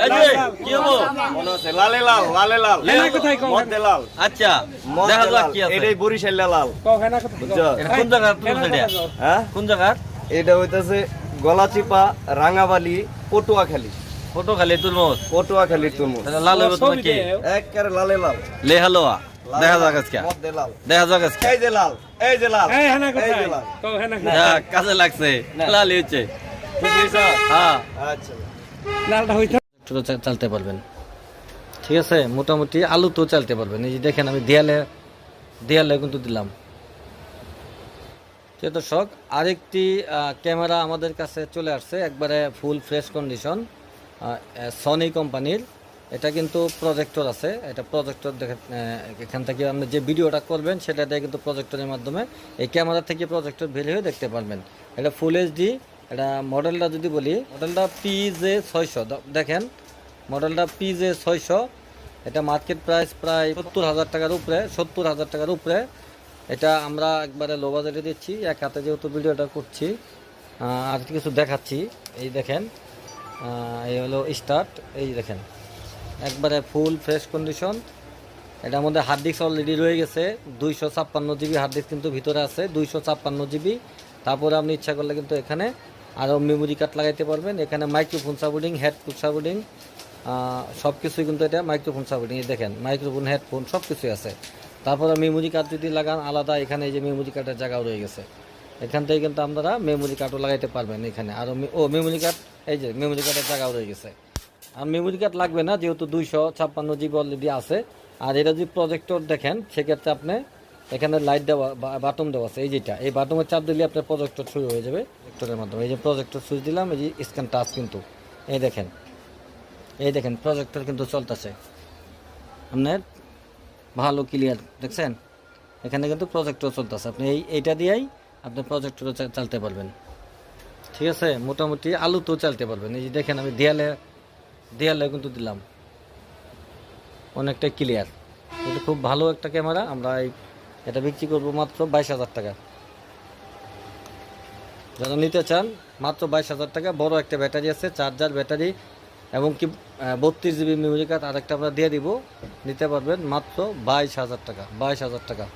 এই যে কি হবো মনে হচ্ছে লালে লাল লালে লাল মধ্যে লাল আচ্ছা দেখা যাক কি আছে এটাই বরিশাল লাল বুঝছো এটা কোন জায়গা হ্যাঁ কোন জায়গা এটা হইতাছে গলাচিপা রাঙাবালি পটুয়াখালী পটুয়াখালী তুরমুজ পটুয়াখালীর তুরমুজ লাল হবে তোমার কি একবারে লালে লাল লে হালুয়া দেখা যাক আজকে মধ্যে লাল দেখা যাক আজকে এই যে লাল এই যে লাল এই যে লাল যাক, কাজে লাগছে লাল হচ্ছে খুশি হইছো হ্যাঁ আচ্ছা ছোট চালতে পারবেন ঠিক আছে মোটামুটি আলু তো চালতে পারবেন এই যে দেখেন আমি দেয়ালে কিন্তু দিলাম তো দর্শক আরেকটি ক্যামেরা আমাদের কাছে চলে আসছে একবারে ফুল ফ্রেশ কন্ডিশন সনি কোম্পানির এটা কিন্তু প্রজেক্টর আছে এটা প্রজেক্টর দেখেন এখান থেকে আপনি যে ভিডিওটা করবেন সেটা দিয়ে কিন্তু প্রজেক্টরের মাধ্যমে এই ক্যামেরা থেকে প্রজেক্টর বের হয়ে দেখতে পারবেন এটা ফুল এইচডি এটা মডেলটা যদি বলি মডেলটা PJ600 দেখেন মডেলটা PJ600 এটা মার্কেট প্রাইস প্রায় 70,000 টাকার উপরে 70,000 টাকার উপরে এটা আমরা একবারে লো বাজেটে দিচ্ছি এক হাতে যেহেতু ভিডিওটা করছি আর কিছু দেখাচ্ছি এই দেখেন এই হলো স্টার্ট এই দেখেন একবারে ফুল ফ্রেশ কন্ডিশন এটার মধ্যে হার্ড ডিস্ক অলরেডি রয়ে গেছে 256 জিবি হার্ড ডিস্ক কিন্তু ভিতরে আছে 256 জিবি তারপরে আপনি ইচ্ছা করলে কিন্তু এখানে আরও মেমোরি কার্ড লাগাইতে পারবেন এখানে মাইক্রোফোন সাপোর্টিং হেডফোন সাপোর্টিং সব কিছুই কিন্তু এটা মাইক্রোফোন সাপোর্টিং দেখেন মাইক্রোফোন হেডফোন সব কিছুই আছে তারপরে মেমোরি কার্ড যদি লাগান আলাদা এখানে এই যে মেমোরি কার্ডের জায়গাও রয়ে গেছে এখান থেকে কিন্তু আপনারা মেমোরি কার্ডও লাগাইতে পারবেন এখানে আরও মেমোরি কার্ড এই যে মেমোরি কার্ডের জায়গাও রয়ে গেছে আর মেমোরি কার্ড লাগবে না যেহেতু 256 জিবি অলরেডি আছে আর এটা যদি প্রজেক্টর দেখেন সেক্ষেত্রে আপনি এখানে লাইট দেওয়া বাটন দেওয়া আছে এই যেটা এই বাটনের চাপ দিলে আপনার প্রজেক্টর শুরু হয়ে যাবে প্রজেক্টরের মাধ্যমে এই যে প্রজেক্টর সুইচ দিলাম এই যে স্ক্যান টাচ কিন্তু এই দেখেন প্রজেক্টর কিন্তু চলতেছে আপনার ভালো ক্লিয়ার দেখছেন এখানে কিন্তু প্রজেক্টর চলতেছে আপনি এইটা দিয়েই আপনি প্রজেক্টর চালতে পারবেন ঠিক আছে মোটামুটি আলু তো চালতে পারবেন এই যে দেখেন আমি দেয়ালে কিন্তু দিলাম অনেকটা ক্লিয়ার এটা খুব ভালো একটা ক্যামেরা আমরা এটা বিক্রি করবো মাত্র 22,000 টাকা যারা নিতে চান মাত্র 22,000 টাকা বড় একটা ব্যাটারি আছে চার্জার ব্যাটারি এবং কি 32 জিবি মেমোরি কার্ড আরেকটা আমরা দিয়ে দিব নিতে পারবেন মাত্র 22,000 টাকা